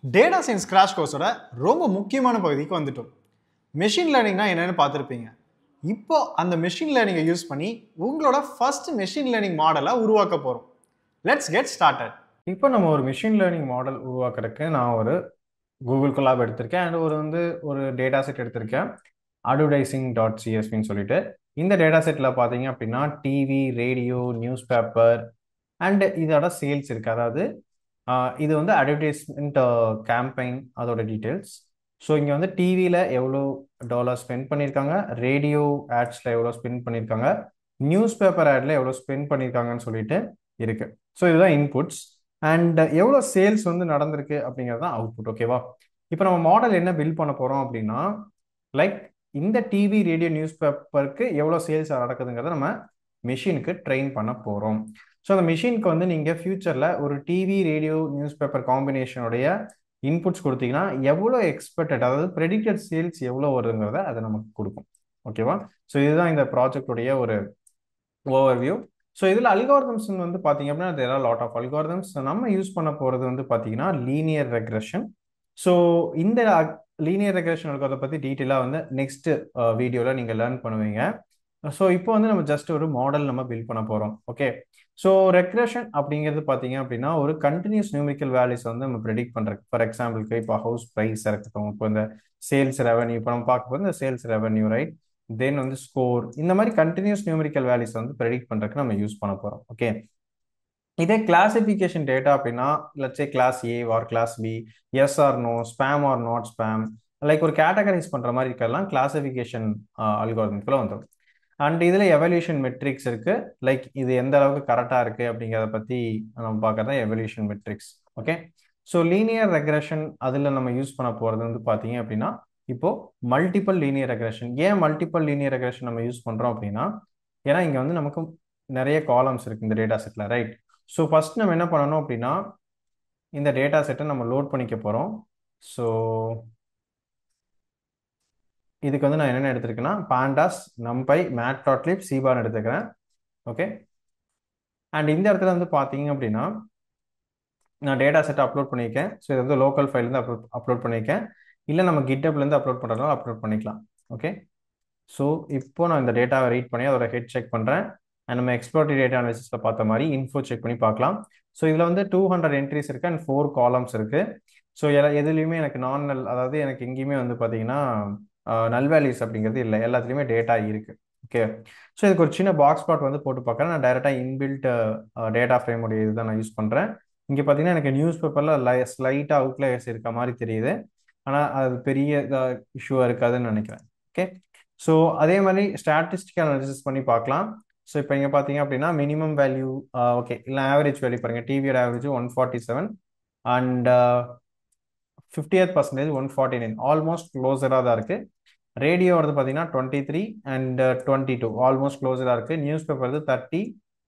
Data science crash கோர்ஸோட ரொம்ப முக்கியமான பகுதிக்கு வந்துட்டோம். மெஷின் லேர்னிங்னா என்னன்னு பார்த்துருப்பீங்க. இப்போ அந்த மெஷின் லேர்னிங்கை யூஸ் பண்ணி உங்களோட ஃபர்ஸ்ட் மெஷின் லேர்னிங் மாடலை உருவாக்க போகிறோம். Let's get started. இப்போ நம்ம ஒரு மிஷின் லேர்னிங் மாடல் உருவாக்குறதுக்கு நான் ஒரு கூகுள் கொலாப் எடுத்திருக்கேன் அண்ட் ஒரு டேட்டா செட் எடுத்திருக்கேன், advertising.csvன்னு சொல்லிட்டு. இந்த டேட்டா செட்டில் பார்த்தீங்க அப்படின்னா TV, radio, news paper and இதோட சேல்ஸ் இருக்குது. அதாவது இது வந்து அட்வர்டைஸ்மெண்ட் கேம்பெயின் அதோட டீட்டெயில்ஸ். ஸோ இங்கே வந்து டிவியில் எவ்வளோ டாலர் ஸ்பெண்ட் பண்ணியிருக்காங்க, ரேடியோ ஆட்ஸில் எவ்வளோ ஸ்பெண்ட் பண்ணியிருக்காங்க, நியூஸ் பேப்பர் ஆட்ல எவ்வளோ ஸ்பெண்ட் பண்ணியிருக்காங்கன்னு சொல்லிட்டு இருக்கு. ஸோ இதுதான் இன்புட்ஸ் அண்ட் எவ்வளோ சேல்ஸ் வந்து நடந்திருக்கு அப்படிங்கிறது தான் அவுட்புட். ஓகேவா? இப்போ நம்ம மாடல் என்ன பில்ட் பண்ண போகிறோம் அப்படின்னா, லைக் இந்த டிவி, ரேடியோ, நியூஸ் பேப்பருக்கு எவ்வளோ சேல்ஸ் நடக்குதுங்கிறத நம்ம மிஷினுக்கு ட்ரெயின் பண்ண போகிறோம். ஸோ அந்த மிஷினுக்கு வந்து நீங்கள் ஃபியூச்சரில் ஒரு டிவி, ரேடியோ, நியூஸ் பேப்பர் காம்பினேஷனுடைய இன்புட்ஸ் கொடுத்தீங்கன்னா எவ்வளோ எக்ஸ்பெக்டட், அதாவது ப்ரெடிக்டட் சேல்ஸ் எவ்வளோ வருதுங்கிறத அதை நமக்கு கொடுக்கும். ஓகேவா? ஸோ இதுதான் இந்த ப்ராஜெக்டுடைய ஒரு ஓவர்வியூ. ஸோ இதில் அல்காரிதம்ஸ் வந்து பார்த்தீங்க அப்படின்னா there are lot of algorithms. நம்ம யூஸ் பண்ண போகிறது வந்து பார்த்தீங்கன்னா லீனியர் ரெக்ரெஷன். ஸோ இந்த லீனியர் ரெக்ரெஷன் அல்காரிதம் பற்றி டீட்டெயிலாக வந்து நெக்ஸ்ட் வீடியோவில் நீங்கள் லேர்ன் பண்ணுவீங்க. ஸோ இப்போ வந்து நம்ம ஜஸ்ட் ஒரு மாடல் நம்ம பில்ட் பண்ண போகிறோம். ஓகே. ஸோ ரெக்ரெஷன் அப்படிங்கிறது பார்த்தீங்க அப்படின்னா ஒரு கண்டினியூஸ் நியூமெரிக்கல் வேல்யூஸ் வந்து நம்ம ப்ரெடிக்ட் பண்ணுறோம். ஃபார் எக்ஸாம்பிளுக்கு இப்போ ஹவுஸ் ப்ரைஸ் இருக்கட்டும், இப்போ இந்த சேல்ஸ் ரெவன்யூ, இப்போ நம்ம பார்க்க போது இந்த சேல்ஸ் ரெவன்யூ, ரைட்? தென் வந்து ஸ்கோர், இந்த மாதிரி கண்டினியூஸ் நியூமெரிக்கல் வேல்யூஸ் வந்து ப்ரெடிக்ட் பண்ணுறதுக்கு நம்ம யூஸ் பண்ண போகிறோம். ஓகே. இதே கிளாசிஃபிகேஷன் டேட்டா அப்படின்னா லட்சே class A or class B, yes or no, spam or not spam, like ஒரு கேட்டகரைஸ் பண்ணுற மாதிரி இருக்கலாம் கிளாசிஃபிகேஷன் அல்காரிதம்குள்ள வந்துடும். அண்ட் இதில் எவல்யூஷன் மெட்ரிக்ஸ் இருக்கு, லைக் இது எந்த அளவுக்கு கரெக்டாக இருக்கு அப்படிங்கிறத பற்றி நம்ம பார்க்கறதா evaluation metrics. Okay. So linear regression அதில் நம்ம யூஸ் பண்ண போகிறது வந்து பார்த்தீங்க அப்படின்னா இப்போ மல்டிபிள் லீனியர் ரெக்ரெஷன். ஏன் மல்டிபிள் லீனியர் ரெக்ரெஷன் நம்ம யூஸ் பண்ணுறோம் அப்படின்னா, ஏன்னா இங்கே வந்து நமக்கு நிறைய காலம்ஸ் இருக்கு இந்த data settle, right? So first நம்ம என்ன பண்ணணும் அப்படின்னா இந்த டேட்டா செட்டை நம்ம லோட் பண்ணிக்க போகிறோம். ஸோ இதுக்கு வந்து நான் என்னென்ன எடுத்திருக்கேன்னா பாண்டாஸ், நம்பை, மேட்ப்ளாட்லிப், சீபான் எடுத்துக்கிறேன். ஓகே. அண்ட் இந்த இடத்துல வந்து பார்த்தீங்க அப்படின்னா நான் டேட்டா செட்டை அப்லோட் பண்ணியிருக்கேன். ஸோ இது வந்து லோக்கல் ஃபைல்லேருந்து அப்லோட் பண்ணியிருக்கேன். இல்லை நம்ம கிட்டப்லேருந்து அப்லோட் பண்ணுறதுனால அப்லோட் பண்ணிக்கலாம். ஓகே. ஸோ இப்போ நான் இந்த டேட்டாவை ரீட் பண்ணி அதோட ஹெட் செக் பண்ணுறேன். அண்ட் நம்ம எக்ஸ்ப்ளோரேட்டிவ் டேட்டா அனாலிசிஸில் பார்த்த மாதிரி இன்ஃபோ செக் பண்ணி பார்க்கலாம். ஸோ இதில் வந்து 200 என்ட்ரிஸ் இருக்குது அண்ட் 4 காலம்ஸ் இருக்குது. ஸோ எதுலேயுமே எனக்கு நான் நல், அதாவது எனக்கு எங்கேயுமே வந்து பார்த்தீங்கன்னா நல் வேல்யூஸ் அப்படிங்கிறது இல்லை, எல்லாத்துலேயுமே டேட்டா இருக்குது. ஓகே. ஸோ இதுக்கு ஒரு சின்ன பாக்ஸ் பிளாட் வந்து போட்டு பார்க்குறேன். நான் டைரெக்டாக இன்பில்ட் டேட்டா ஃப்ரேமுடைய இதுதான் நான் யூஸ் பண்ணுறேன். இங்கே பார்த்தீங்கன்னா எனக்கு நியூஸ் பேப்பரில் ஸ்லைட்டாக அவுட்லையர்ஸ் இருக்க மாதிரி தெரியுது, ஆனால் அது பெரிய இஷ்யூவாக இருக்காதுன்னு நினைக்கிறேன். ஓகே. ஸோ அதே மாதிரி ஸ்டாட்டிஸ்டிக்கல் அனாலிசிஸ் பண்ணி பார்க்கலாம். ஸோ இப்போ இங்கே பார்த்தீங்க அப்படின்னா மினிமம் வேல்யூ, ஓகே, இல்லை ஆவரேஜ் வேல்யூ பாருங்கள். டிவியோட average 147 and 50th percentage 149, almost க்ளோஸராக தான் இருக்குது. ரேடியோ வந்து பார்த்தீங்கன்னா 23 அண்ட் 22, ஆல்மோஸ்ட் க்ளோஸராக இருக்குது. நியூஸ் பேப்பர் வந்து 30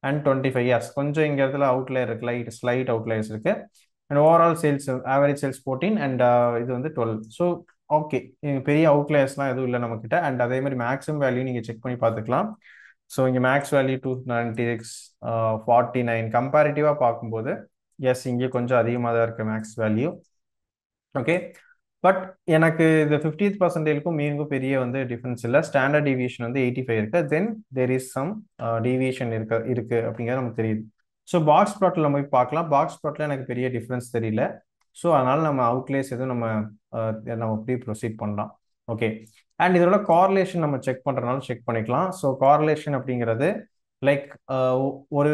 அண்ட் 25 இயர்ஸ், கொஞ்சம் இங்கே இடத்துல அவுட்லேயர் இருக்குது, ஸ்லைட் அவுட்லேயர்ஸ் இருக்குது. And overall sales average sales 14 and இது வந்து 12. ஸோ ஓகே, பெரிய அவுட்லேயர்ஸ்லாம் எதுவும் இல்லை நம்மக்கிட்ட. அண்ட் அதே மாதிரி மேக்ஸிமம் வேல்யூ நீங்கள் செக் பண்ணி பார்த்துக்கலாம். ஸோ இங்கே மேக்ஸ் வேல்யூ 296, 49 கம்பேரிட்டிவாக பார்க்கும்போது எஸ் இங்கே கொஞ்சம் அதிகமாக தான் இருக்குது மேக்ஸ் வேல்யூ. ஓகே. பட் எனக்கு இந்த 50th பர்சன்டேஜ்க்கும் மீனுக்கும் பெரிய வந்து டிஃப்ரென்ஸ் இல்லை. ஸ்டாண்டர்ட் டிவியேஷன் வந்து 85 இருக்கு. தென் தேர் இஸ் சம் டிவியேஷன் இருக்கு அப்படிங்கிறது நமக்கு தெரியுது. ஸோ பாக்ஸ் ப்ளாட்டில் நம்ம போய் பார்க்கலாம். பாக்ஸ் ப்ளாட்டில் எனக்கு பெரிய டிஃப்ரென்ஸ் தெரியல. ஸோ அதனால நம்ம அவுட்லேஸ் எதுவும் நம்ம எப்படி ப்ரொசீட் பண்ணலாம். ஓகே. அண்ட் இதோட கார்லேஷன் நம்ம செக் பண்ணுறதுனால செக் பண்ணிக்கலாம். ஸோ கார்லேஷன் அப்படிங்கிறது லைக் ஒரு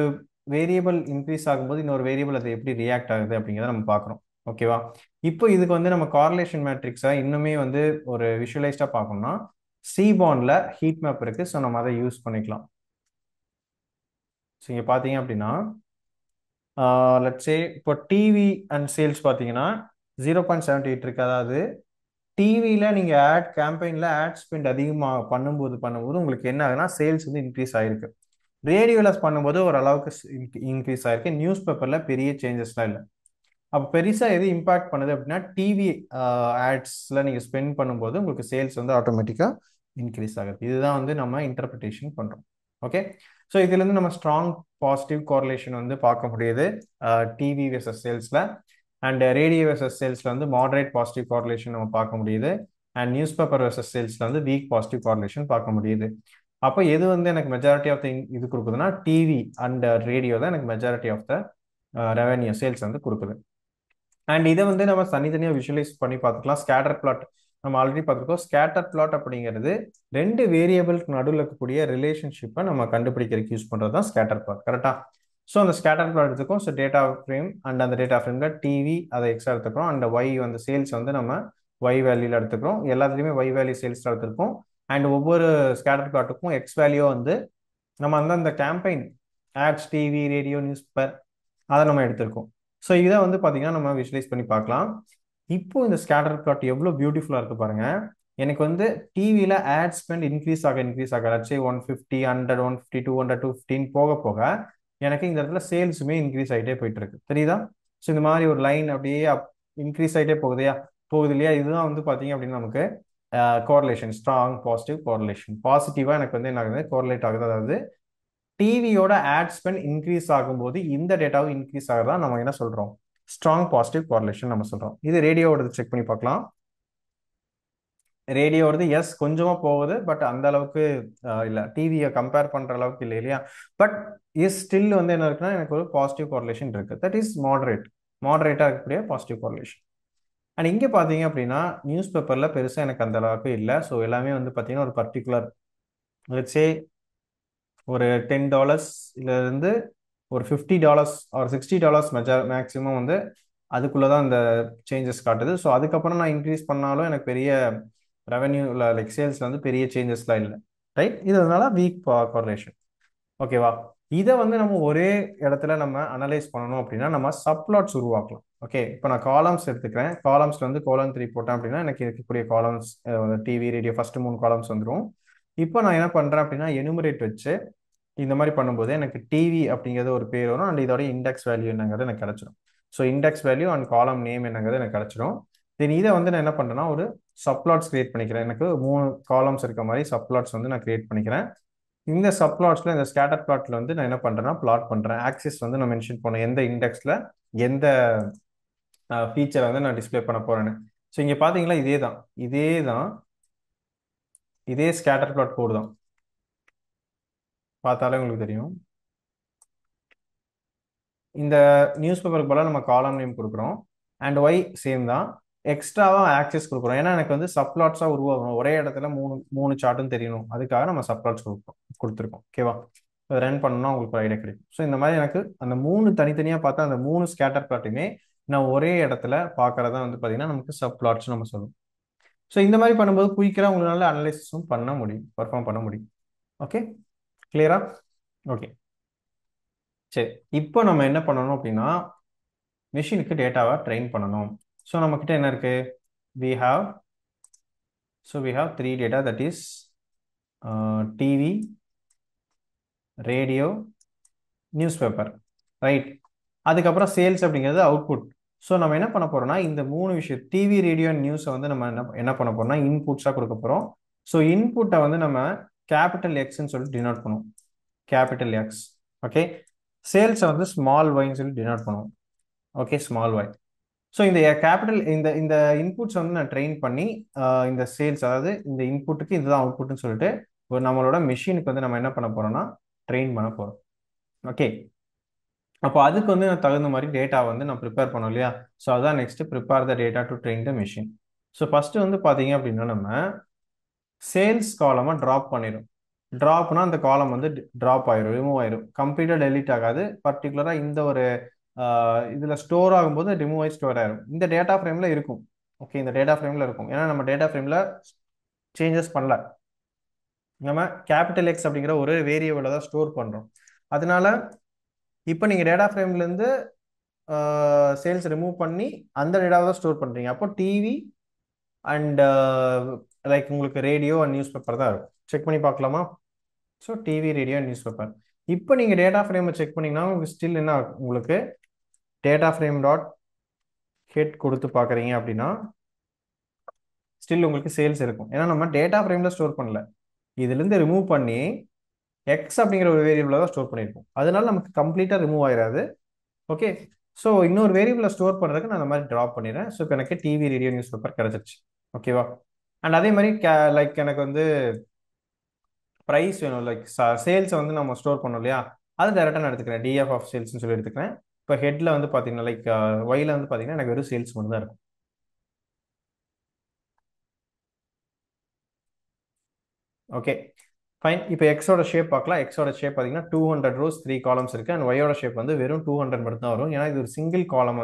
வேரியபிள் இன்க்ரீஸ் ஆகும்போது இன்னொரு வேரியபிள் அது எப்படி ரியாக்ட் ஆகுது அப்படிங்கிறத நம்ம பார்க்குறோம். ஓகேவா? இப்போ இதுக்கு வந்து நம்ம கார்லேஷன் மேட்ரிக்ஸை இன்னுமே வந்து ஒரு விஷுவலைஸ்டாக பார்க்கணும்னா சீபான்ல ஹீட் மேப் இருக்கு. ஸோ நம்ம அதை யூஸ் பண்ணிக்கலாம். ஸோ இங்கே பார்த்தீங்க அப்படின்னா லட்சே இப்போ டிவி அண்ட் சேல்ஸ் பார்த்தீங்கன்னா 0.78 இருக்கு. அதாவது டிவியில் நீங்கள் கேம்பெயினில் ஆட் ஸ்பெண்ட் அதிகமாக பண்ணும்போது உங்களுக்கு என்ன ஆகுதுன்னா சேல்ஸ் வந்து இன்க்ரீஸ் ஆகிருக்கு. ரேடியோவில் பண்ணும்போது ஓரளவுக்கு இன்க்ரீஸ் ஆகிருக்கு. நியூஸ் பேப்பரில் பெரிய சேஞ்சஸ்லாம் இல்லை. அப்போ பெருசாக எது இம்பாக்ட் பண்ணுது அப்படின்னா டிவி ஆட்ஸில் நீங்கள் ஸ்பெண்ட் பண்ணும்போது உங்களுக்கு சேல்ஸ் வந்து ஆட்டோமேட்டிக்காக இன்க்ரீஸ் ஆகுது. இதுதான் வந்து நம்ம இன்டர்பிரிட்டேஷன் பண்ணுறோம். ஓகே. ஸோ இதுலேருந்து நம்ம ஸ்ட்ராங் பாசிட்டிவ் கோரிலேஷன் வந்து பார்க்க முடியுது டிவி வெர்சஸ் சேல்ஸில். அண்ட் ரேடியோ வெர்சஸ் சேல்ஸில் வந்து மாடரேட் பாசிட்டிவ் கார்லேஷன் நம்ம பார்க்க முடியுது. அண்ட் நியூஸ் பேப்பர் வெர்சஸ் சேல்ஸில் வந்து வீக் பாசிட்டிவ் கார்லேஷன் பார்க்க முடியுது. அப்போ எது வந்து எனக்கு மெஜாரிட்டி ஆஃப் த இது கொடுக்குதுன்னா டிவி அண்ட் ரேடியோ தான் எனக்கு majority of the revenue sales வந்து கொடுக்குது. அண்ட் இதை வந்து நம்ம தனித்தனியாக விஷுவலைஸ் பண்ணி பார்த்துக்கலாம். ஸ்கேட்டர் பிளாட் நம்ம ஆல்ரெடி பார்த்துருக்கோம். ஸ்கேட்டர் பிளாட் அப்படிங்கிறது ரெண்டு வேரியபிளுக்கு நடுவில் இருக்கக்கூடிய ரிலேஷன்ஷிப்பை நம்ம கண்டுபிடிக்கிறதுக்கு யூஸ் பண்ணுறது தான் ஸ்கேட்டர் பிளாட். கரெக்டாக? ஸோ அந்த ஸ்கேட்டர் பிளாட் எடுத்துக்கோம். ஸோ டேட்டா ஃப்ரேம் அண்ட் அந்த டேட்டா ஃப்ரேமில் டிவி அதை எக்ஸ்ட்ரா எடுத்துக்கிறோம். அண்ட் ஒய் வந்து சேல்ஸ் வந்து நம்ம ஒய் வேல்யூல எடுத்துக்கிறோம். எல்லாத்துலேயுமே ஒய் வேல்யூ சேல்ஸ் எடுத்துருக்கோம். அண்ட் ஒவ்வொரு ஸ்கேட்டர் பிளாட்டுக்கும் எக்ஸ் வேல்யூ வந்து நம்ம வந்து அந்த campaign ads, TV, radio, newspaper அதை நம்ம எடுத்திருக்கோம். ஸோ இதை வந்து பார்த்தீங்கன்னா நம்ம விஷுவலைஸ் பண்ணி பார்க்கலாம். இப்போ இந்த ஸ்கேட்டர் பிளாட் எவ்வளோ பியூட்டிஃபுல்லாக இருக்கு பாருங்க. எனக்கு வந்து டிவியில் ஆட் ஸ்பெண்ட் இன்க்ரீஸ் ஆக லட்சே 150, 100, 150, 200, 215 போக போக எனக்கு இந்த இடத்துல சேல்ஸுமே இன்க்ரீஸ் ஆகிட்டே போயிட்டு இருக்கு. தெரியுதா? ஸோ இந்த மாதிரி ஒரு லைன் அப்படியே இன்க்ரீஸ் ஆகிட்டே போகுது இல்லையா? இதுதான் வந்து பார்த்தீங்க அப்படின்னா நமக்கு கோரிலேஷன், ஸ்ட்ராங் பாசிட்டிவ் கோரிலேஷன். பாசிட்டிவாக எனக்கு வந்து என்ன ஆகுது? கோரிலேட் ஆகுது. அதாவது டிவியோட ஆட் ஸ்பெண்ட் இன்க்ரீஸ் ஆகும்போது இந்த டேட்டாவும் இன்க்ரீஸ் ஆகிறதா நம்ம என்ன சொல்றோம்? ஸ்ட்ராங் பாசிட்டிவ் கோரிலேஷன் நம்ம சொல்றோம். இது ரேடியோவோட செக் பண்ணி பார்க்கலாம். ரேடியோவது எஸ் கொஞ்சமா போகுது, பட் அந்த அளவுக்கு இல்லை, டிவியை கம்பேர் பண்ற அளவுக்கு இல்லை இல்லையா? பட் இஸ் ஸ்டில் வந்து என்ன இருக்குன்னா எனக்கு ஒரு பாசிட்டிவ் கோரிலேஷன் இருக்கு. தட் இஸ் மாடரேட்டா இருக்கக்கூடிய பாசிட்டிவ் கோரிலேஷன். அண்ட் இங்கே பார்த்தீங்க அப்படின்னா நியூஸ் பேப்பரில் பெருசாக எனக்கு அந்த அளவுக்கு இல்லை. ஸோ எல்லாமே வந்து பார்த்தீங்கன்னா ஒரு பர்டிகுலர் லெட்ஸ் சே ஒரு $10 ஒரு $50 ஒரு $60 மேக்ஸிமம் வந்து அதுக்குள்ளதான் இந்த சேஞ்சஸ் காட்டுது. ஸோ அதுக்கப்புறம் நான் இன்க்ரீஸ் பண்ணாலும் எனக்கு பெரிய ரெவன்யூல லைக் சேல்ஸ்ல வந்து பெரிய சேஞ்சஸ்லாம் இல்லை. ரைட்? இது அதனால வீக் கோரிலேஷன். ஓகேவா? இதை வந்து நம்ம ஒரே இடத்துல நம்ம அனலைஸ் பண்ணணும் அப்படின்னா நம்ம சப்ளாட்ஸ் உருவாக்கலாம். ஓகே, இப்போ நான் காலம்ஸ் எடுத்துக்கிறேன். காலம்ஸ்ல வந்து கோலம் 3 போட்டேன் அப்படின்னா எனக்கு இருக்கக்கூடிய columns TV, radio first 3 columns வந்துடும். இப்போ நான் என்ன பண்றேன் அப்படின்னா எனுமரேட் வச்சு இந்த மாதிரி பண்ணும்போது எனக்கு டிவி அப்படிங்கிறது ஒரு பேர் வரும். அண்ட் இதோட இண்டெக்ஸ் வேல்யூ என்னங்கிறது எனக்கு கிடைச்சிடும். ஸோ இண்டெக்ஸ் வேல்யூ அண்ட் காலம் நேம் என்னங்கிறது எனக்கு கிடைச்சிடும். தென் இதை வந்து நான் என்ன பண்றேன்னா ஒரு சப்ளாட்ஸ் கிரியேட் பண்ணிக்கிறேன். எனக்கு 3 காலம்ஸ் இருக்க மாதிரி சப்ளாட்ஸ் வந்து நான் கிரியேட் பண்ணிக்கிறேன். இந்த சப்ளாட்ஸ்ல இந்த ஸ்கேட்டர் பிளாட்ல வந்து நான் என்ன பண்றேன்னா பிளாட் பண்றேன். ஆக்சிஸ் வந்து நான் மென்ஷன் பண்ணேன் எந்த இண்டெக்ஸ்ல எந்த ஃபீச்சர் வந்து நான் டிஸ்பிளே பண்ண போறேன்னு. ஸோ இங்க பாத்தீங்களா இதே ஸ்கேட்டர் பிளாட் கோடு தான். பார்த்தாலே உங்களுக்கு தெரியும். இந்த நியூஸ் பேப்பருக்கு போல நம்ம காலம் நேம் கொடுக்குறோம். அண்ட் ஒய் சேம் தான். எக்ஸ்ட்ராவா ஆக்சஸ் கொடுக்குறோம். ஏன்னா எனக்கு வந்து சப்ளாட்ஸா உருவாகணும். ஒரே இடத்துல மூணு சார்ட்டும் தெரியணும். அதுக்காக நம்ம சப்ளாட்ஸ் கொடுத்துருக்கோம். ஓகேவா? ரன் பண்ணோம்னா உங்களுக்கு ஒரு ஐடியா கிடைக்கும். ஸோ இந்த மாதிரி எனக்கு அந்த 3 தனித்தனியாக பார்த்தா அந்த 3 ஸ்கேட்டர் பிளாட்டுமே நான் ஒரே இடத்துல பார்க்கறதா வந்து பார்த்தீங்கன்னா நமக்கு சப்ளாட்ஸ் நம்ம சொல்லுவோம். ஸோ இந்த மாதிரி பண்ணும்போது குயிக்கராக உங்களால அனலைசிஸும் பண்ண முடியும், பர்ஃபார்ம் பண்ண முடியும். ஓகே, கிளியரா? ஓகே, சரி. இப்போ நம்ம என்ன பண்ணணும் அப்படின்னா மெஷினுக்கு டேட்டாவை ட்ரெயின் பண்ணணும். ஸோ நம்மக்கிட்ட என்ன இருக்கு? we have 3 data, that is TV, radio, news paper. Right? அதுக்கப்புறம் சேல்ஸ் அப்படிங்கிறது அவுட்புட். ஸோ நம்ம என்ன பண்ண போறோம்னா இந்த 3 விஷயம் டிவி, ரேடியோ, நியூஸை வந்து நம்ம என்ன பண்ண போறோம்னா இன்புட்ஸாக கொடுக்க போறோம். ஸோ இன்புட்டை வந்து நம்ம கேபிட்டல் எக்ஸ்ன்னு சொல்லி டினோட் பண்ணுவோம். Capital X. ஓகே, சேல்ஸை வந்து ஸ்மால் ஒய்ன்னு சொல்லி டினோட் பண்ணுவோம். Okay, small y. ஸோ இந்த கேபிட்டல் இந்த இன்புட்ஸ் வந்து நான் ட்ரெயின் பண்ணி இந்த சேல்ஸ், அதாவது இந்த இன்புட்டுக்கு இதுதான் அவுட்புட்னு சொல்லிட்டு ஒரு நம்மளோட மெஷினுக்கு வந்து நம்ம என்ன பண்ண போறோம்னா ட்ரெயின் பண்ண போறோம். ஓகே, அப்போ அதுக்கு வந்து நான் தகுந்த மாதிரி டேட்டா வந்து நான் ப்ரிப்பேர் பண்ணோம் இல்லையா? ஸோ அதான் next prepare the data to train the machine. So first வந்து பார்த்தீங்க அப்படின்னா நம்ம சேல்ஸ் காலமாக ட்ராப் பண்ணிடும். ட்ராப்னா அந்த காலம் வந்து ட்ராப் ஆயிரும், ரிமூவ் ஆயிரும், கம்ப்ளீட்டாக டெலீட் ஆகாது. பர்டிகுலராக இந்த ஒரு இதில் ஸ்டோர் ஆகும்போது ரிமூவ் ஆகி ஸ்டோர் ஆயிரும். இந்த டேட்டா ஃப்ரேமில் இருக்கும். ஓகே, இந்த டேட்டா ஃப்ரேமில் இருக்கும். ஏன்னா நம்ம டேட்டா ஃப்ரேமில் சேஞ்சஸ் பண்ணல. நம்ம கேபிட்டல் எக்ஸ் அப்படிங்கிற ஒரு வேரியபிளை தான் ஸ்டோர் பண்ணுறோம். அதனால இப்போ நீங்கள் டேட்டா ஃப்ரேம்லேருந்து சேல்ஸ் ரிமூவ் பண்ணி அந்த டேட்டாவை தான் ஸ்டோர் பண்ணுறீங்க. அப்போ டிவி அண்ட் லைக் உங்களுக்கு ரேடியோ அண்ட் நியூஸ் பேப்பர் தான் இருக்கும். செக் பண்ணி பார்க்கலாமா? So TV, radio and news paper. இப்போ நீங்கள் டேட்டா ஃப்ரேமை செக் பண்ணிங்கன்னா உங்களுக்கு ஸ்டில் என்ன உங்களுக்கு டேட்டா ஃப்ரேம் டாட் ஹெட் கொடுத்து பார்க்குறீங்க அப்படின்னா ஸ்டில் உங்களுக்கு சேல்ஸ் இருக்கும். ஏன்னா நம்ம டேட்டா ஃப்ரேமில் ஸ்டோர் பண்ணல, இதுலேருந்து ரிமூவ் பண்ணி எக்ஸ் அப்படிங்கிற ஒரு வேரியபிளை தான் ஸ்டோர் பண்ணியிருக்கோம். அதனால நமக்கு கம்ப்ளீட்டாக ரிமூவ் ஆயிடாது. ஓகே, ஸோ இன்னொரு வேரியபிளை ஸ்டோர் பண்ணுறதுக்கு நான் அந்த மாதிரி ட்ராப் பண்ணிடுறேன். ஸோ இப்போ எனக்கு டிவி, ரேடியோ, நியூஸ் பேப்பர் கிடச்சிருச்சு. ஓகேவா? அண்ட் அதே மாதிரி லைக் எனக்கு வந்து ப்ரைஸ் வேணும், லைக் சேல்ஸை வந்து நம்ம ஸ்டோர் பண்ணோம் இல்லையா, அது டேரெக்டாக நான் எடுத்துக்கிறேன். டிஎஃப் ஆஃப் சேல்ஸ்னு சொல்லி எடுத்துக்கிறேன். இப்போ ஹெட்டில் வந்து பார்த்தீங்கன்னா லைக் ஒயில் வந்து பார்த்தீங்கன்னா எனக்கு வெறும் சேல்ஸ் மட்டும் தான் இருக்கும். Okay fine. இப்போ எக்ஸோட ஷேப் பார்க்கலாம். எக்ஸோட ஷேப் பார்த்தீங்கன்னா 200 ரோஸ் 3 காலம்ஸ் இருக்கு. அண்ட் ஒயோட ஷேப் வந்து வெறும் 200 மட்டும் தான் வரும். ஏன்னா இது ஒரு சிங்கிள் காலம்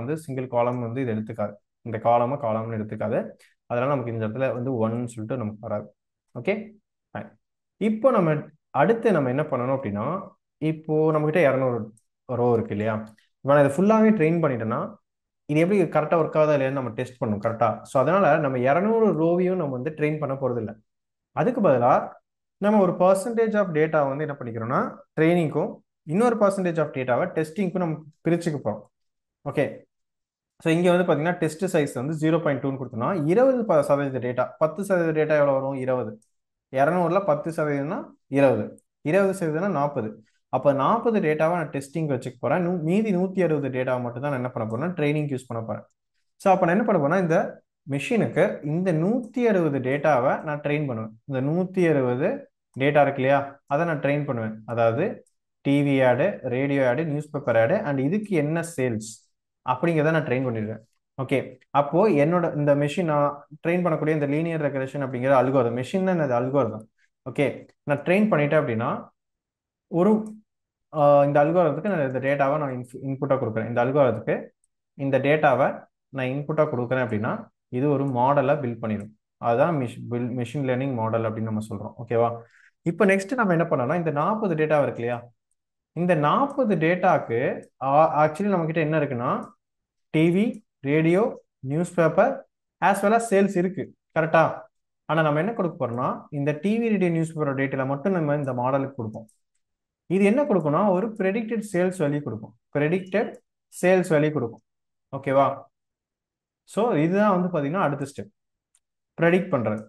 வந்து இது எடுத்துக்காது. இந்த காலம்னு எடுத்துக்காது. அதனால நமக்கு இந்த இடத்துல வந்து 1 சொல்லிட்டு நமக்கு வராது. Okay fine. இப்போ அடுத்து நம்ம என்ன பண்ணணும் அப்படின்னா, இப்போ நம்மகிட்ட 200 ரோ இருக்கு இல்லையா, இப்போ நான் இதை ஃபுல்லாகவே ட்ரெயின் பண்ணிட்டேன்னா இது எப்படி கரெக்டாக ஒர்க் ஆகுதா இல்லையான்னு நம்ம டெஸ்ட் பண்ணணும் கரெக்டாக. ஸோ அதனால நம்ம 200 ரோவையும் நம்ம வந்து ட்ரெயின் பண்ண போகிறது இல்லை. அதுக்கு பதிலாக நம்ம ஒரு பர்சன்டேஜ் ஆஃப் டேட்டா வந்து என்ன பண்ணிக்கிறோம்னா ட்ரைனிங்க்கும் இன்னொரு பர்சன்டேஜ் ஆஃப் டேட்டாவை டெஸ்டிங்க்கும் நம்ம பிரிச்சுக்க போகிறோம். ஓகே ஸோ இங்கே வந்து பார்த்தீங்கன்னா டெஸ்ட் சைஸ் வந்து 0.2ன்னு கொடுத்தோம்னா 20% டேட்டா, 10% டேட்டா எவ்வளோ வரும்? 20. 200ல் 10%னா 20, 20%னா 40. அப்போ 40 டேட்டாவை நான் டெஸ்டிங் வச்சுக்க போகிறேன். மீதி 160 டேட்டாவை மட்டும் தான் நான் என்ன பண்ண போறேன்னா ட்ரைனிங் யூஸ் பண்ண போகிறேன். ஸோ அப்போ நான் என்ன பண்ண போறேன்னா இந்த மிஷினுக்கு இந்த 160 டேட்டாவை நான் ட்ரெயின் பண்ணுவேன். இந்த 160 டேட்டா இருக்கு இல்லையா, அதை நான் ட்ரெயின் பண்ணுவேன். அதாவது டிவி ஆடு, ரேடியோ ஆடு, நியூஸ் பேப்பர் ஆடு அண்ட் இதுக்கு என்ன சேல்ஸ் அப்படிங்கிறத நான் ட்ரெயின் பண்ணிடுவேன். ஓகே அப்போ என்னோட இந்த மெஷின் நான் ட்ரெயின் பண்ணக்கூடிய இந்த லீனியர் ரெக்ரெஷன் அப்படிங்கிற அல்கோரிதம், மெஷின் தான் இது அல்கோரிதம். ஓகே நான் ட்ரெயின் பண்ணிட்டேன் அப்படின்னா ஒரு இந்த அல்கோரிதத்துக்கு நான் இந்த டேட்டாவை நான் இன்புட்டாக கொடுக்குறேன். இந்த அல்கோரிதத்துக்கு இந்த டேட்டாவை நான் இன்புட்டாக கொடுக்குறேன் அப்படின்னா இது ஒரு மாடலை பில்ட் பண்ணிடும். அதுதான் மெஷின் லேர்னிங் மாடல் அப்படின்னு நம்ம சொல்கிறோம். ஓகேவா? இப்போ நெக்ஸ்ட் நம்ம என்ன பண்ணோம்னா இந்த 40 டேட்டா இருக்கு இல்லையா, இந்த 40 டேட்டாக்கு ஆக்சுவலி நம்ம கிட்ட என்ன இருக்குன்னா TV, radio, newspaper as well as sales இருக்கு கரெக்டா. ஆனால் நம்ம என்ன கொடுக்க போறோம்னா இந்த டிவி, ரேடியோ, நியூஸ் பேப்பர் டேட்டால மட்டும் நம்ம இந்த மாடலுக்கு கொடுப்போம். இது என்ன கொடுக்கும்னா ஒரு ப்ரெடிக்டட் சேல்ஸ் வேல்யூ கொடுக்கும். ஓகேவா? ஸோ இதுதான் வந்து பார்த்தீங்கன்னா அடுத்த ஸ்டெப் ப்ரெடிக்ட் பண்ணுறது.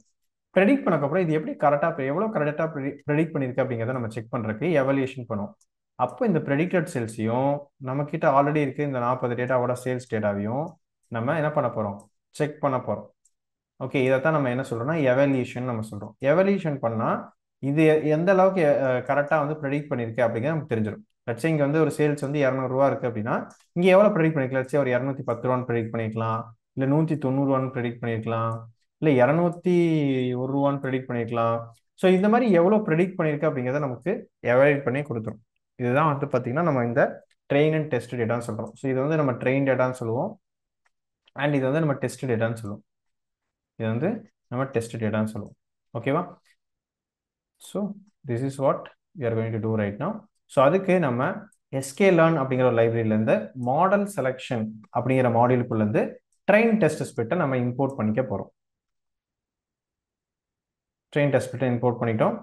ப்ரெடிக்ட் பண்ணக்கப்புறம் இது எப்படி கரெக்டாக எவ்வளோ கரெக்டாக ப்ரெடிக்ட் பண்ணியிருக்கு அப்படிங்கிறத நம்ம செக் பண்ணுறதுக்கு எவல்யூஷன் பண்ணுவோம். அப்போ இந்த ப்ரெடிக்டட் சேல்ஸையும் நம்ம கிட்ட ஆல்ரெடி இருக்கு இந்த 40 டேட்டாவோட சேல்ஸ் டேட்டாவையும் நம்ம என்ன பண்ண போகிறோம்? செக் பண்ண போகிறோம். ஓகே இதைத்தான் நம்ம என்ன சொல்கிறோம்னா எவல்யூஷன் நம்ம சொல்கிறோம். எவல்யூஷன் பண்ணால் இது எந்த அளவுக்கு கரெக்டாக வந்து ப்ரெடிக்ட் பண்ணியிருக்கு அப்படிங்கிறது நமக்கு தெரிஞ்சிடும். லட்சம் இங்கே வந்து ஒரு சேல்ஸ் வந்து 200 ரூபா இருக்குது அப்படின்னா இங்கே எவ்வளோ ப்ரெடிக்ட் பண்ணிக்கலாம்? லட்சம் ஒரு 210 ரூபான்னு ப்ரெடிக்ட் பண்ணிக்கலாம், இல்லை 190 ரூபான்னு ப்ரெடிக்ட் பண்ணியிருக்கலாம், இல்லை 201 ரூபான்னு ப்ரெடிக்ட் பண்ணியிருக்கலாம். ஸோ இந்த மாதிரி எவ்வளோ ப்ரெடிக்ட் பண்ணியிருக்கு அப்படிங்கிறத நமக்கு எவாலுவேட் பண்ணி கொடுத்துரும். இதுதான் வந்து பார்த்தீங்கன்னா நம்ம இந்த ட்ரெயின் அண்ட் டெஸ்ட் டேட்டான்னு சொல்கிறோம். ஸோ இது வந்து நம்ம ட்ரெயின் டேட்டான்னு சொல்லுவோம் அண்ட் இது வந்து நம்ம டெஸ்ட் டேட்டான்னு சொல்லுவோம். இது வந்து நம்ம டெஸ்ட் டேட்டான்னு சொல்லுவோம். ஓகேவா? So this is what we are going to do right now. So அதுக்கு நம்ம sklearn அப்படிங்கிற ஒரு லைப்ரரியிலேருந்து மாடல் செலெக்ஷன் அப்படிங்கிற மாடியூலுக்குள்ளேருந்து ட்ரெயின் டெஸ்ட் ஸ்பிரிட்டை நம்ம இம்போர்ட் பண்ணிக்க போகிறோம். ட்ரெயின் டெஸ்ட் ஸ்பிரிட்டை இம்போர்ட் பண்ணிட்டோம்.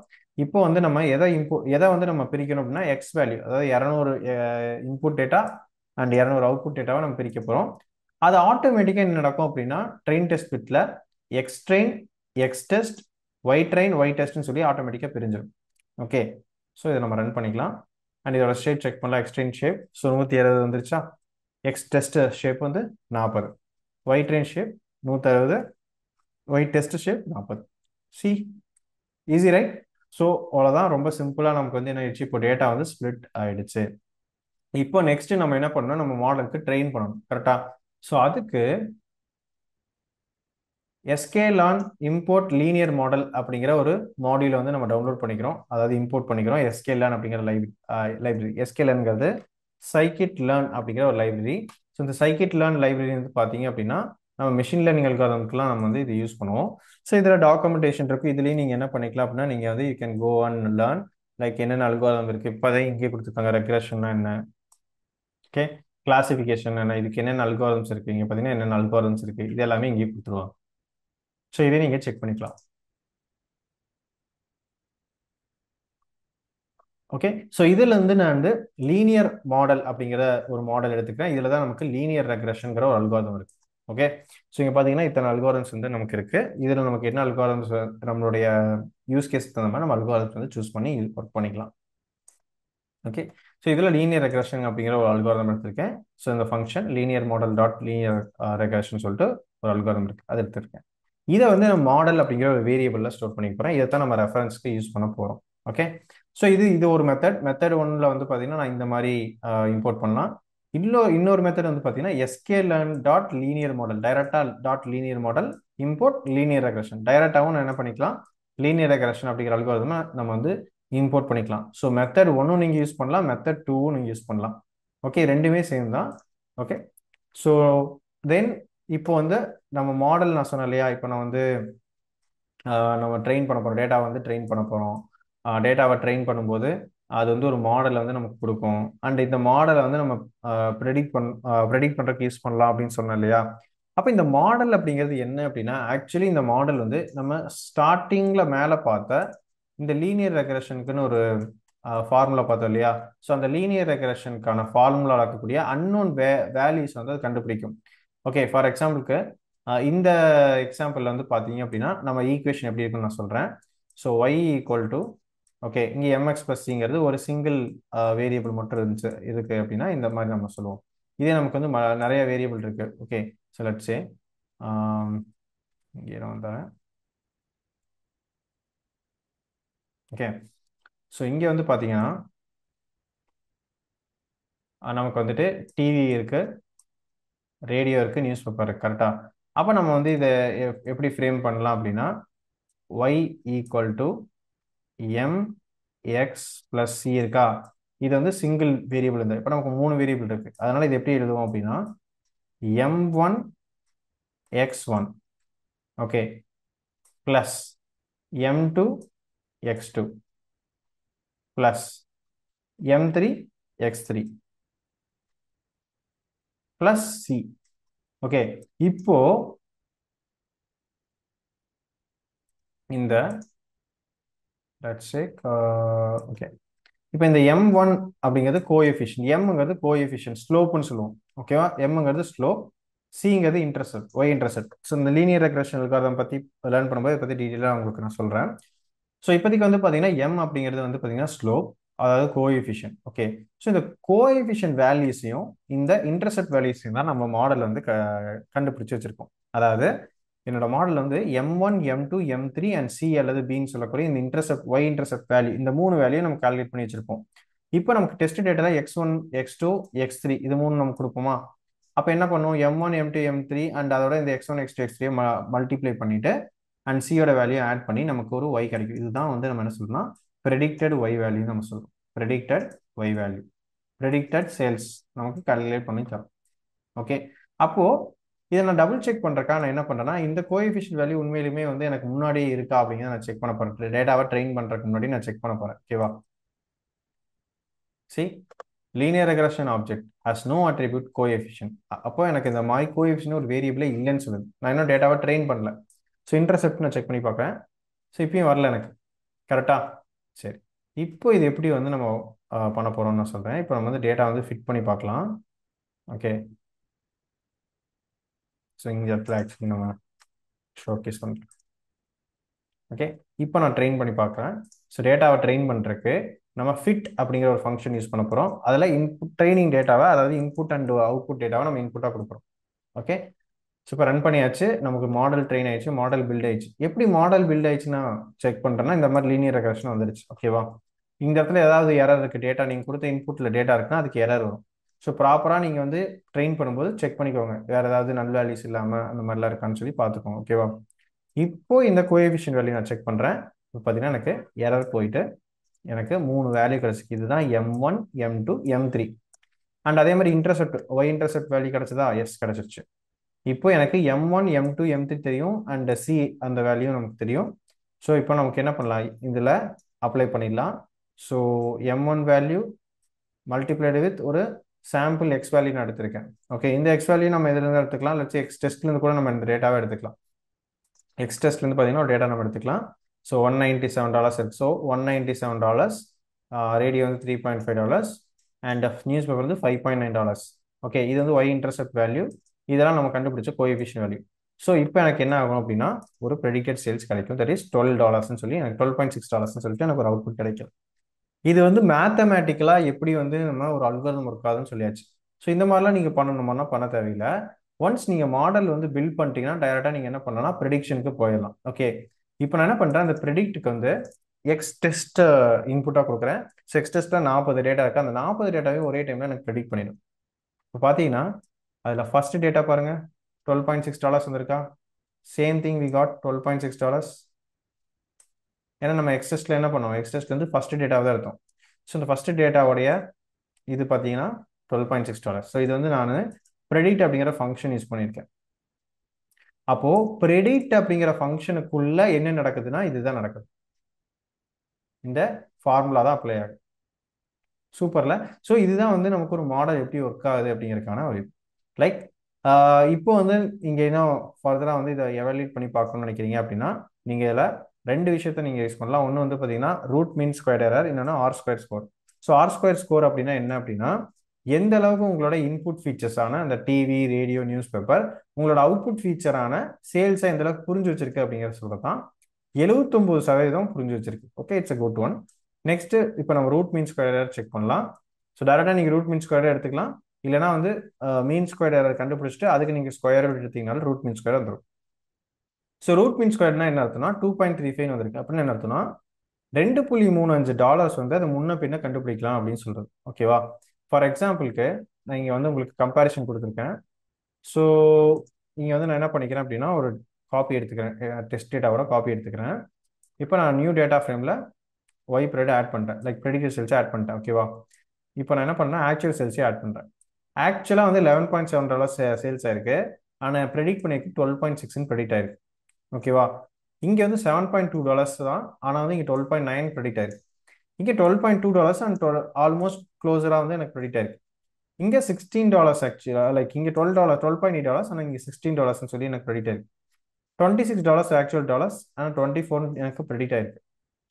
இப்போ வந்து நம்ம எதை வந்து நம்ம பிரிக்கணும் அப்படின்னா எக்ஸ் வேல்யூ, அதாவது 200 இன்புட் டேட்டா அண்ட் 200 அவுட்புட் டேட்டாவை நம்ம பிரிக்க போகிறோம். அது ஆட்டோமேட்டிக்காக என்ன நடக்கும் அப்படின்னா ட்ரெயின் டெஸ்ட் ஸ்பிரிட்டில் X train, X test, Y train, Y டெஸ்ட்னு சொல்லி ஆட்டோமேட்டிக்காக பிரிஞ்சிடும். ஓகே ஸோ இதை நம்ம ரன் பண்ணிக்கலாம். அண்ட் இதோட ஷேப் செக் பண்ணலாம். எக்ஸ் ட்ரெயின் ஷேப் ஸோ 160 வந்துருச்சா, எக்ஸ் டெஸ்ட் ஷேப் வந்து 40, y train shape 160, y test shape 40. See easy right? So அவ்வளோதான், ரொம்ப சிம்பிளாக நமக்கு வந்து என்ன ஆயிடுச்சு, இப்போ டேட்டா வந்து ஸ்ப்ளிட் ஆயிடுச்சு. இப்போ நெக்ஸ்ட் நம்ம என்ன பண்ணணும், நம்ம மாடலுக்கு ட்ரெயின் பண்ணணும் கரெக்டா. ஸோ அதுக்கு sklearn import linear model அப்படிங்கிற ஒரு மாடியூலை வந்து நம்ம டவுன்லோட் பண்ணிக்கிறோம், அதாவது இம்போர்ட் பண்ணிக்கிறோம். sklearn அப்படிங்கிற லைப்ரரி. sklearnங்கிறது scikit-learn அப்படிங்கிற ஒரு லைப்ரரி. ஸோ இந்த scikit-learn லைப்ரரி வந்து பார்த்தீங்க அப்படின்னா நம்ம மெஷின் லேர்னிங் அல்காரிதம்க்குலாம் நம்ம வந்து இது யூஸ் பண்ணுவோம். ஸோ இதில் டாக்குமெண்டேஷன் இருக்குது. இதுலேயும் நீங்கள் என்ன பண்ணிக்கலாம் அப்படின்னா நீங்கள் வந்து you can go and learn like என்னென்ன அல்காரிதம் இருக்குது. இப்போதே இங்கே கொடுத்துருக்காங்க ரெக்ரெஷன்னா என்ன, ஓகே கிளாசிஃபிகேஷன் என்ன, இதுக்கு என்னென்ன அல்காரிதம்ஸ் இருக்குது, இங்கே பார்த்தீங்கன்னா என்னென்ன அல்காரிதம்ஸ் இருக்குது, இது எல்லாமே இங்கே கொடுத்துருவாங்க. ஸோ இதை நீங்கள் செக் பண்ணிக்கலாம். ஓகே ஸோ இதில் இருந்து நான் வந்து லீனியர் மாடல் அப்படிங்கிற ஒரு மாடல் எடுத்துக்கிறேன். இதில் தான் நமக்கு லீனியர் ரெக்ரெஷன்ங்கிற ஒரு அல்காரிதம் இருக்குது. ஓகே ஸோ இங்கே பார்த்தீங்கன்னா இத்தனை அல்காரிதம்ஸ் வந்து நமக்கு இருக்குது. இதில் நமக்கு என்ன அல்காரிதம்ஸ் நம்மளுடைய யூஸ் கேஸ் தகுந்த மாதிரி நம்ம அல்காரிதம்ஸ் வந்து சூஸ் பண்ணி ஒர்க் பண்ணிக்கலாம். ஓகே ஸோ இதில் லீனியர் ரெக்ரெஷன் அப்படிங்கிற ஒரு அல்காரிதம் எடுத்திருக்கேன். ஸோ இந்த function linear model dot linear regression சொல்லிட்டு ஒரு அல்காரிதம் இருக்குது, அது எடுத்திருக்கேன். இதை வந்து நம்ம மாடல் அப்படிங்கிற ஒரு வேரியபிளில் ஸ்டோர் பண்ணிக்க போகிறேன். இதை தான் நம்ம ரெஃபரன்ஸ்க்கு யூஸ் பண்ண போகிறோம். ஓகே, ஸோ இது ஒரு மெத்தட் ஒன்னில் வந்து பார்த்தீங்கன்னா நான் இந்த மாதிரி இம்போர்ட் பண்ணலாம். இன்னொரு மெத்தட் வந்து பார்த்தீங்கன்னா sklearn டாட் லீனியர் மாடல், டைரக்டாக dot linear model import linear regression. டைரக்டாகவும் நான் என்ன பண்ணிக்கலாம், லீனியர் ரெக்ரெஷன் அப்படிங்கிற அல்காரிதம் நம்ம வந்து இம்போர்ட் பண்ணிக்கலாம். ஸோ மெத்தட் ஒன்னும் நீங்கள் யூஸ் பண்ணலாம், மெத்தட் டூவும் நீங்கள் யூஸ் பண்ணலாம். ஓகே, ரெண்டுமே சேம் தான். ஓகே, ஸோ தென் இப்போ வந்து நம்ம மாடல் நான் சொன்னேன் இல்லையா, இப்போ நான் வந்து நம்ம ட்ரெயின் பண்ண போகிறோம், டேட்டாவை வந்து ட்ரெயின் பண்ண போகிறோம். டேட்டாவை ட்ரெயின் பண்ணும்போது அது வந்து ஒரு மாடலை வந்து நமக்கு கொடுக்கும். அண்ட் இந்த மாடலை வந்து நம்ம ப்ரெடிக்ட் பண்ணுறதுக்கு யூஸ் பண்ணலாம் அப்படின்னு சொன்னோம் இல்லையா. அப்போ இந்த மாடல் அப்படிங்கிறது என்ன அப்படின்னா, ஆக்சுவலி இந்த மாடல் வந்து நம்ம ஸ்டார்டிங்கில் மேலே பார்த்த இந்த லீனியர் ரெக்ரெஷனுக்குன்னு ஒரு ஃபார்முலா பார்த்தோம் இல்லையா. ஸோ அந்த லீனியர் ரெக்ரெஷனுக்கான ஃபார்முலா இருக்கக்கூடிய அன்னோன் வேல்யூஸ் வந்து அது கண்டுபிடிக்கும். ஓகே, ஃபார் எக்ஸாம்பிளுக்கு இந்த எக்ஸாம்பிள் வந்து பார்த்தீங்க அப்படின்னா நம்ம ஈக்குவேஷன் எப்படி இருக்குன்னு நான் சொல்கிறேன். So y equal to, okay, இங்கே எம்எக்ஸ் ப்ளஸ் சிங்கிறது ஒரு சிங்கிள் வேரியபிள் மட்டும் இருக்கு அப்படின்னா இந்த மாதிரி நம்ம சொல்லுவோம். இதே நமக்கு வந்து நிறைய வேரியபிள் இருக்கு. ஓகே, ஸோ லெட்ஸ் சே இங்கே நான் தரேன். ஓகே, ஸோ இங்கே வந்து பார்த்தீங்கன்னா நமக்கு வந்துட்டு டிவி இருக்கு, ரேடியோ இருக்கு, நியூஸ் பேப்பர் இருக்கு, கரெக்டா. அப்போ நம்ம வந்து இதை எப்படி ஃப்ரேம் பண்ணலாம் அப்படின்னா, y equal to m x plus c இருக்கா, இது வந்து சிங்கிள் வேரியபிள் இருந்தால், இப்போ நமக்கு 3 வேரியபிள் இருக்கு. அதனால இது எப்படி எழுதுவோம் அப்படின்னா m1 x1, okay, plus m2 x2 plus m3 x3 plus C. Okay, இப்போ இந்த ஓகே, இப்போ இந்த m1 அப்படிங்கிறது கோஎஃபிஷியன்ட், mங்கிறது கோஎஃபிஷியன்ட், ஸ்லோப்னு சொல்லுவோம். ஓகேவா, mங்கிறது ஸ்லோப், சிங்கிறது இன்டர்செப்ட், ஒய் இன்டர்செப்ட். ஸோ இந்த லீனியர் ரெக்ரெஷன் அல்காரிதம் பற்றி லேர்ன் பண்ணும்போது இதை பற்றி டீட்டெயிலாக உங்களுக்கு நான் சொல்கிறேன். ஸோ இப்போதைக்கு வந்து பார்த்தீங்கன்னா m அப்படிங்கிறது வந்து பார்த்தீங்கன்னா ஸ்லோப், அதாவது கோஎஃபிஷியன்ட். ஓகே, ஸோ இந்த கோஎஃபிஷியன்ட் வேல்யூஸையும் இந்த இன்டர்செப்ட் வேல்யூஸையும் தான் நம்ம மாடல் வந்து கண்டுபிடிச்சு வச்சிருக்கோம். அதாவது என்னோட மாடல் வந்து m1 m2 m3 and C அல்லது பின்னு சொல்லக்கூடிய இந்த இன்டர்செப்ட் ஒய் இன்டர்செப்ட் வேல்யூ, இந்த 3 வேல்யூ நம்ம கால்குலேட் பண்ணி வச்சிருப்போம். இப்போ நமக்கு test data x1 x2 x3 இது 3 நம்ம கொடுப்போமா. அப்போ என்ன பண்ணுவோம், m1 m2 m3 அண்ட் அதோட இந்த x1 x2 x3 மல்டிப்ளை பண்ணிட்டு அண்ட் சியோட வேல்யூ ஆட் பண்ணி நமக்கு ஒரு ஒய் கிடைக்கும். இதுதான் வந்து நம்ம என்ன சொல்லலாம், ப்ரெடிக்டட் ஒய் வேல்யூ நம்ம சொல்றோம். Predicted y value, predicted sales நமக்கு கால்குலேட் பண்ணி தரோம். ஓகே, அப்போ இதை நான் டபுள் செக் பண்றதுக்காக நான் என்ன பண்றேன்னா, இந்த கோஎஃபிஷியன்ட் வேல்யூ உண்மையிலுமே வந்து எனக்கு முன்னாடியே இருக்கா அப்படிங்கிறத நான் செக் பண்ண போறேன். டேட்டாவை ட்ரெயின் பண்றதுக்கு முன்னாடி நான் செக் பண்ண போறேன். ஓகேவா, see linear regression object has no attribute coefficient. அப்போ எனக்கு இந்த மாதிரி கோஎஃபிஷியன்ட் ஒரு வேரியபிளே இல்லைன்னு சொல்லுது. நான் இன்னும் டேட்டாவை ட்ரெயின் பண்ணல. ஸோ இன்டர்செப்ட் நான் செக் பண்ணி பார்க்குறேன். ஸோ இப்பயும் வரல எனக்கு, கரெக்டா. சரி, இப்போ இது எப்படி வந்து நம்ம பண்ண போறோம்னு நான் சொல்றேன். இப்போ நம்ம வந்து டேட்டா வந்து ஃபிட் பண்ணி பார்க்கலாம். ஓகே, ஸோ இந்த இடத்துல ஆக்சுவலி நம்ம ஷோகேஸ் பண்ணுறோம். ஓகே, இப்போ நான் ட்ரெயின் பண்ணி பார்க்குறேன். ஸோ டேட்டாவை ட்ரெயின் பண்ணுறதுக்கு நம்ம ஃபிட் அப்படிங்கிற ஒரு ஃபங்க்ஷன் யூஸ் பண்ண போகிறோம். அதில் இன்புட் ட்ரைனிங் டேட்டாவை, அதாவது இன்புட் அண்ட் அவுட்புட் டேட்டாவை நம்ம இன்புட்டாக கொடுக்குறோம். ஓகே, ஸோ இப்போ ரன் பண்ணியாச்சு, நமக்கு மாடல் ட்ரெயின் ஆயிடுச்சு, மாடல் பில்ட் ஆயிடுச்சு. எப்படி மாடல் பில்ட் ஆயிடுச்சுன்னா செக் பண்ணுறேன்னா இந்த மாதிரி லீனியர் ரெக்ரெஷன் வந்துடுச்சு. ஓகேவா, இந்த இடத்துல ஏதாவது எரர் இருக்குது, டேட்டா நீங்கள் கொடுத்த இன்புட்டில் டேட்டா இருக்குன்னா அதுக்கு எரர் வரும். ஸோ ப்ராப்பராக நீங்கள் வந்து ட்ரெயின் பண்ணும்போது செக் பண்ணிக்கோங்க, வேறு ஏதாவது நல் வேல்யூஸ் இல்லாமல் அந்த மாதிரிலாம் இருக்கான்னு சொல்லி பார்த்துக்கோங்க. ஓகேவா, இப்போ இந்த கோஎஃபிஷியன்ட் வேல்யூ நான் செக் பண்ணுறேன். இப்போ பார்த்தீங்கன்னா எனக்கு எரர் போயிட்டு எனக்கு 3 வேல்யூ கிடச்சிருக்கு. இதுதான் m1 m2 m3 அண்ட் அதே மாதிரி இன்டர்செப்ட் ஒய் இன்டர்செப்ட் வேல்யூ கிடச்சதா, எஸ் கிடச்சிருச்சு. இப்போ எனக்கு m1 m2 m3 தெரியும் அண்ட் சி அந்த வேல்யூ நமக்கு தெரியும். ஸோ இப்போ நமக்கு என்ன பண்ணலாம், இதில் அப்ளை பண்ணிடலாம். So m1 value multiplied with ஒரு சாம்பிள் எக்ஸ் வேல்யூ நான் எடுத்திருக்கேன். ஓகே, இந்த எக்ஸ் வேல்யூ நம்ம எதுலேருந்து எடுத்துக்கலாம், லட்சம் எக்ஸ் டெஸ்ட்லேருந்து கூட நம்ம இந்த டேட்டாவை எடுத்துக்கலாம். எக்ஸ் டெஸ்ட்லேருந்து பார்த்தீங்கன்னா ஒரு டேட்டா நம்ம எடுத்துக்கலாம். ஸோ $197 இருக்கு. ஸோ $197, ரேடியோ வந்து $3.5 அண்ட் நியூஸ் பேப்பர் வந்து $5.9. ஓகே, இது வந்து ஒய் இன்டர்செப்ட் வேல்யூ, இதெல்லாம் நம்ம கண்டுபிடிச்ச கோஎஃபிஷியன்ட் வேல்யூ. ஸோ இப்போ எனக்கு என்ன ஆகும் அப்படின்னா ஒரு ப்ரெடிக்டட் சேல்ஸ் கிடைக்கும். தட் இஸ் $12 சொல்லி எனக்கு $12.6 சொல்லிட்டு எனக்கு ஒரு அவுட்புட் கிடைக்கும். இது வந்து மேத்தமேட்டிக்கலாக எப்படி வந்து நம்ம ஒரு அல்காரிதம் இருக்காதுன்னு சொல்லியாச்சு. ஸோ இந்த மாதிரிலாம் நீங்கள் பண்ணணுமானா பண்ண தேவையில்லை. ஒன்ஸ் நீங்கள் மாடல் வந்து பில்ட் பண்ணிட்டீங்கன்னா டைரெக்டாக நீங்கள் என்ன பண்ணலாம், ப்ரெடிக்ஷனுக்கு போயிடலாம். ஓகே, இப்போ நான் என்ன பண்ணுறேன், அந்த ப்ரெடிக்ட்டுக்கு வந்து எக்ஸ் டெஸ்ட் இன்புட்டாக கொடுக்குறேன். ஸோ எக்ஸ் டெஸ்ட்டில் 40 டேட்டா இருக்குது. அந்த 40 டேட்டாவையும் ஒரே டைமில் எனக்கு ப்ரெடிக்ட் பண்ணிடும். இப்போ பார்த்தீங்கன்னா அதில் ஃபர்ஸ்ட் டேட்டா பாருங்கள், $12.6 வந்திருக்கா. Same thing we got $12.6. ஏன்னா நம்ம எக்ஸ் டெஸ்ட்டில் என்ன பண்ணுவோம், எக்ஸ் டெஸ்ட் வந்து ஃபர்ஸ்ட் டேட்டாவை தான் எடுத்தோம். ஸோ இந்த ஃபர்ஸ்ட் டேட்டாவுடைய இது பார்த்தீங்கன்னா $12.6. ஸோ இது வந்து நான் ப்ரெடிக்ட் அப்படிங்கிற ஃபங்க்ஷன் யூஸ் பண்ணியிருக்கேன். அப்போ ப்ரெடிக்ட் அப்படிங்கிற ஃபங்க்ஷனுக்குள்ள என்ன நடக்குதுன்னா இதுதான் நடக்குது. இந்த ஃபார்முலா தான் அப்ளை ஆகுது. சூப்பர்ல. ஸோ இதுதான் வந்து நமக்கு ஒரு மாடல் எப்படி ஒர்க் ஆகுது அப்படிங்கிறதுக்கான ஒரு லைக் இப்போ வந்து இங்கே இன்னும் ஃபர்தராக வந்து இதை எவாலுவேட் பண்ணி பார்க்கணும்னு நினைக்கிறீங்க அப்படின்னா நீங்கள் இதில் ரெண்டு விஷயத்த நீங்கள் யூஸ் பண்ணலாம். ஒன்று வந்து பார்த்தீங்கன்னா ரூட் மீன் ஸ்கொயர் எரர், இன்னொன்று R square score. So R square score அப்படின்னா என்ன அப்படின்னா எந்த அளவுக்கு உங்களோட இன்புட் ஃபீச்சர்ஸான அந்த டிவி, ரேடியோ, நியூஸ் பேப்பர் உங்களோட அவுட்புட் ஃபீச்சரான சேல்ஸை எந்த அளவுக்கு புரிஞ்சு வச்சிருக்கு அப்படிங்கிறத சொல்றது தான். 79% புரிஞ்சு வச்சிருக்கு. Okay, it's a good one. Next இப்போ நம்ம root mean square error check பண்ணலாம். ஸோ டேரெக்டாக நீங்கள் ரூட் மீன் ஸ்கொயர் எடுத்துக்கலாம், இல்லைனா வந்து மீன் ஸ்கொயர் எரர் கண்டுபிடிச்சிட்டு அதுக்கு நீங்கள் ஸ்கொயர் எடுத்தீங்கனாலும் ரூட் மீன் ஸ்கொயர் வந்துடும். ஸோ ரூட் மீன் ஸ்கொயர்னா என்ன அர்த்தம்னா 2.35 வந்திருக்கு அப்படின்னு என்ன அர்த்தம்னா $2.35 வந்து அதை முன்ன பின்ன கண்டுபிடிக்கலாம் அப்படின்னு சொல்றது. ஓகேவா? ஃபார் எக்ஸாம்பிளுக்கு நான் இங்கே வந்து உங்களுக்கு கம்பேரிஷன் கொடுத்துருக்கேன். ஸோ இங்கே வந்து நான் என்ன பண்ணிக்கிறேன் அப்படின்னா ஒரு காப்பி எடுத்துக்கிறேன், டெஸ்ட் டேட்டாவோட காப்பி எடுத்துக்கிறேன். இப்போ நான் நியூ டேட்டா ஃப்ரேமில் ஒய் ப்ரெட் ஆட் பண்ணிட்டேன், லைக் ப்ரெடிக்டட் செல்ஸை ஆட் பண்ணிட்டேன். ஓகேவா? இப்போ நான் என்ன பண்ணேன், ஆக்சுவல் சேல்ஸே ஆட் பண்ணுறேன். ஆக்சுவலாக வந்து $11.7 சேல்ஸ் ஆயிருக்கு, ஆனால் ப்ரெடிக்ட் பண்ணியிருக்கு 12.6 ப்ரெடிக்ட் ஆயிருக்கு. ஓகேவா? இங்கே வந்து $7.2 தான், ஆனால் வந்து இங்கே 12.9 ப்ரெடிக்ட் ஆயிருக்கு. இங்கே $12.2 அண்ட் ஆல்மோஸ்ட் க்ளோஸராக வந்து எனக்கு ப்ரெடிக்ட் ஆயிருக்கு. இங்கே $16 ஆக்சுவலாக, லைக் இங்கே $12.8, ஆனால் இங்கே $16 சொல்லி எனக்கு ப்ரெடிக்ட் ஆயிருக்கு. $26 ஆக்சுவல் டாலர்ஸ், ஆனால் 24 எனக்கு ப்ரெடிக்ட் ஆயிருக்கு.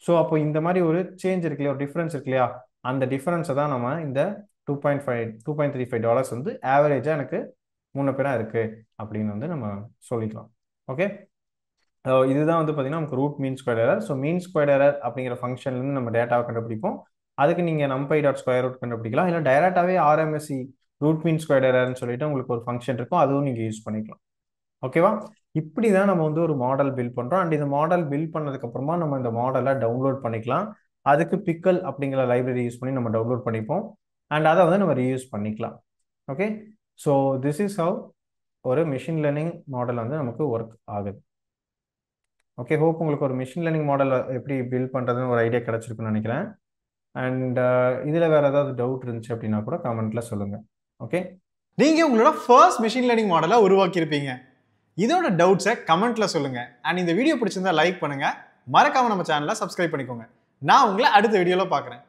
ஸோ அப்போ இந்த மாதிரி ஒரு சேஞ்ச் இருக்கு இல்லையா, ஒரு டிஃபரன்ஸ் இருக்கு இல்லையா, அந்த டிஃபரன்ஸை தான் நம்ம இந்த $2.35 வந்து ஆவரேஜாக எனக்கு முன்ன பின்னா இருக்கு அப்படின்னு வந்து நம்ம சொல்லிக்கலாம். ஓகே, இதுதான் வந்து பார்த்தீங்கன்னா நமக்கு root mean square error. So mean square error அப்படிங்கிற ஃபங்க்ஷன்லேருந்து நம்ம டேட்டாவை கண்டுபிடிப்போம். அதுக்கு நீங்கள் numpy டாட் ஸ்கொயர் ரூட் கண்டுபிடிக்கலாம், இல்லை டைரெக்டாகவே RMSE ரூட் மீன் ஸ்கொயர் எரர்னு சொல்லிட்டு உங்களுக்கு ஒரு ஃபங்க்ஷன் இருக்கும், அதுவும் நீங்கள் யூஸ் பண்ணிக்கலாம். ஓகேவா? இப்படி தான் நம்ம வந்து ஒரு மாடல் பில்ட் பண்ணுறோம். அண்ட் இந்த மாடல் பில்ட் பண்ணதுக்கப்புறமா நம்ம இந்த மாடலை டவுன்லோட் பண்ணிக்கலாம். அதுக்கு பிக்கல் அப்படிங்கிற லைப்ரரி யூஸ் பண்ணி நம்ம டவுன்லோட் பண்ணிப்போம், அண்ட் அதை வந்து நம்ம ரீயூஸ் பண்ணிக்கலாம். Okay, so this is how ஒரு மிஷின் லேர்னிங் மாடல் வந்து நமக்கு ஒர்க் ஆகுது. ஓகே, ஹோப் உங்களுக்கு ஒரு மிஷின் லேர்னிங் மாடல் எப்படி பில்ட் பண்ணுறதுன்னு ஒரு ஐடியா கிடச்சிருக்குன்னு நினைக்கிறேன். அண்ட் இதில் வேறு ஏதாவது டவுட் இருந்துச்சு அப்படின்னா கூட கமெண்ட்டில் சொல்லுங்கள். ஓகே, நீங்கள் உங்களோட ஃபர்ஸ்ட் மிஷின் லேர்னிங் மாடலை உருவாக்கியிருப்பீங்க. இதோட டவுட்ஸை கமெண்ட்ல சொல்லுங்க. அண்ட் இந்த வீடியோ பிடிச்சிருந்தா லைக் பண்ணுங்க, மறக்காம நம்ம சேனலை சப்ஸ்கிரைப் பண்ணிக்கோங்க. நான் உங்களை அடுத்த வீடியோல பார்க்குறேன்.